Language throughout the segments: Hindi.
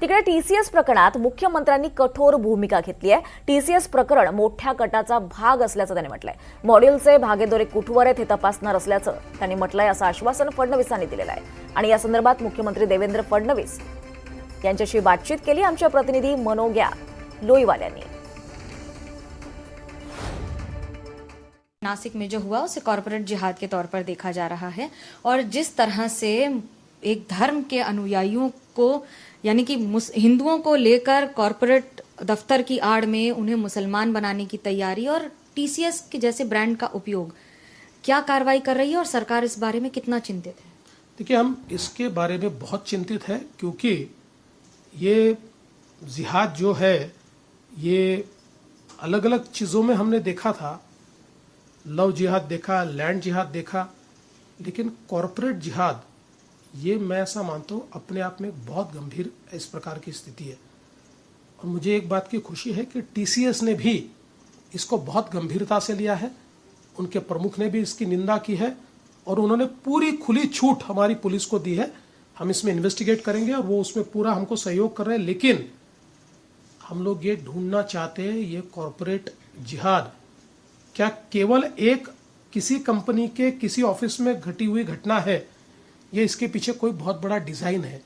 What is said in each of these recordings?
तिकडे टीसीएस प्रकरणात मुख्यमंत्र्यांनी कठोर भूमिका घेतली आहे। टीसीएस प्रकरण मोठ्या कटाचा भाग असल्याचं त्यांनी म्हटलंय। मॉड्यूलचे भागेदोरे कुठवर आहेत हे तपासणार असल्याचं त्यांनी म्हटलंय, असं आश्वासन फडणवीसांनी दिलेलं आहे। आणि या संदर्भात मुख्यमंत्री देवेंद्र फडणवीस यांच्याशी बातचीत केली आमच्या प्रतिनिधी मनोग्या लोईवाल यांनी। नासिक में जो हुआ उसे कॉरपोरेट जिहाद के तौर पर देखा जा रहा है और जिस तरह से एक धर्म के अनुयायियों को यानी कि हिंदुओं को लेकर कॉरपोरेट दफ्तर की आड़ में उन्हें मुसलमान बनाने की तैयारी और टीसीएस के जैसे ब्रांड का उपयोग, क्या कार्रवाई कर रही है और सरकार इस बारे में कितना चिंतित है? देखिए, हम इसके बारे में बहुत चिंतित हैं क्योंकि ये जिहाद जो है ये अलग अलग चीज़ों में हमने देखा था। लव जिहाद देखा, लैंड जिहाद देखा, लेकिन कॉरपोरेट जिहाद ये मैं ऐसा मानता हूँ अपने आप में बहुत गंभीर इस प्रकार की स्थिति है। और मुझे एक बात की खुशी है कि टीसीएस ने भी इसको बहुत गंभीरता से लिया है। उनके प्रमुख ने भी इसकी निंदा की है और उन्होंने पूरी खुली छूट हमारी पुलिस को दी है। हम इसमें इन्वेस्टिगेट करेंगे और वो उसमें पूरा हमको सहयोग कर रहे हैं। लेकिन हम लोग ये ढूंढना चाहते हैं, ये कॉरपोरेट जिहाद क्या केवल एक किसी कंपनी के किसी ऑफिस में घटी हुई घटना है, ये इसके पीछे कोई बहुत बड़ा डिजाइन है?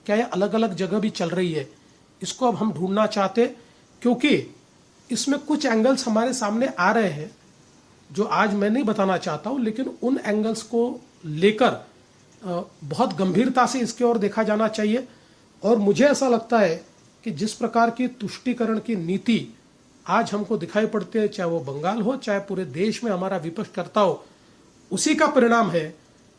क्या ये अलग अलग जगह भी चल रही है? इसको अब हम ढूंढना चाहते, क्योंकि इसमें कुछ एंगल्स हमारे सामने आ रहे हैं जो आज मैं नहीं बताना चाहता हूं, लेकिन उन एंगल्स को लेकर बहुत गंभीरता से इसकी ओर देखा जाना चाहिए। और मुझे ऐसा लगता है कि जिस प्रकार की तुष्टीकरण की नीति आज हमको दिखाई पड़ती है, चाहे वो बंगाल हो चाहे पूरे देश में हमारा विपक्ष करता हो, उसी का परिणाम है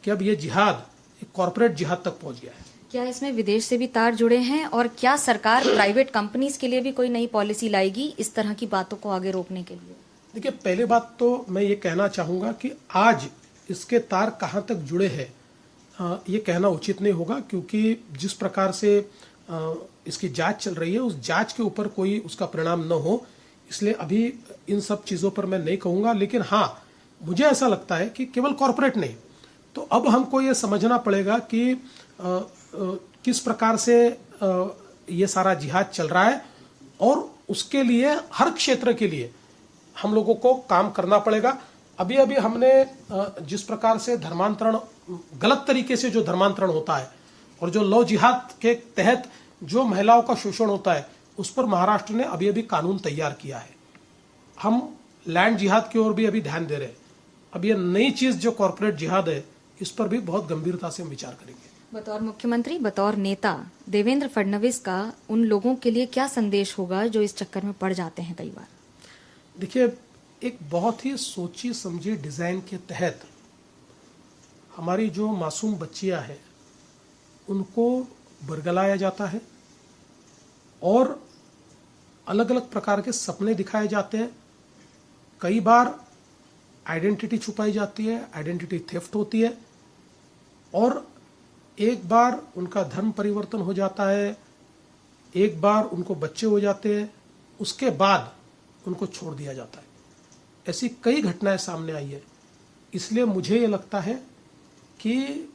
कि अब ये जिहाद कॉरपोरेट जिहाद तक पहुंच गया है। क्या इसमें विदेश से भी तार जुड़े हैं और क्या सरकार प्राइवेट कंपनीज के लिए भी कोई नई पॉलिसी लाएगी इस तरह की बातों को आगे रोकने के लिए? देखिए, पहले बात तो मैं ये कहना चाहूंगा कि आज इसके तार कहां तक जुड़े हैं ये कहना उचित नहीं होगा, क्योंकि जिस प्रकार से इसकी जांच चल रही है उस जांच के ऊपर कोई उसका परिणाम न हो, इसलिए अभी इन सब चीजों पर मैं नहीं कहूंगा। लेकिन हाँ, मुझे ऐसा लगता है कि केवल कॉरपोरेट नहीं, तो अब हमको ये समझना पड़ेगा कि किस प्रकार से ये सारा जिहाद चल रहा है और उसके लिए हर क्षेत्र के लिए हम लोगों को काम करना पड़ेगा। अभी अभी हमने जिस प्रकार से धर्मांतरण, गलत तरीके से जो धर्मांतरण होता है और जो लव जिहाद के तहत जो महिलाओं का शोषण होता है, उस पर महाराष्ट्र ने अभी अभी कानून तैयार किया है। हम लैंड जिहाद की ओर भी अभी ध्यान दे रहे हैं। अब ये नई चीज जो कॉरपोरेट जिहाद है, इस पर भी बहुत गंभीरता से हम विचार करेंगे। बतौर मुख्यमंत्री, बतौर नेता देवेंद्र फडणवीस का उन लोगों के लिए क्या संदेश होगा जो इस चक्कर में पड़ जाते हैं कई बार? देखिए, एक बहुत ही सोची समझी डिजाइन के तहत हमारी जो मासूम बच्चियां हैं उनको बरगलाया जाता है और अलग अलग प्रकार के सपने दिखाए जाते हैं। कई बार आइडेंटिटी छुपाई जाती है, आइडेंटिटी थेफ्ट होती है, और एक बार उनका धर्म परिवर्तन हो जाता है, एक बार उनको बच्चे हो जाते हैं, उसके बाद उनको छोड़ दिया जाता है। ऐसी कई घटनाएं सामने आई है। इसलिए मुझे ये लगता है कि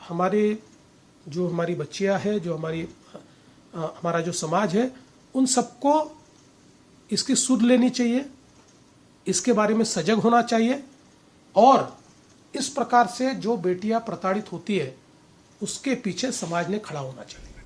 हमारी बच्चियां हैं, जो हमारा जो समाज है, उन सबको इसकी सुध लेनी चाहिए, इसके बारे में सजग होना चाहिए और इस प्रकार से जो बेटियां प्रताड़ित होती है उसके पीछे समाज ने खड़ा होना चाहिए।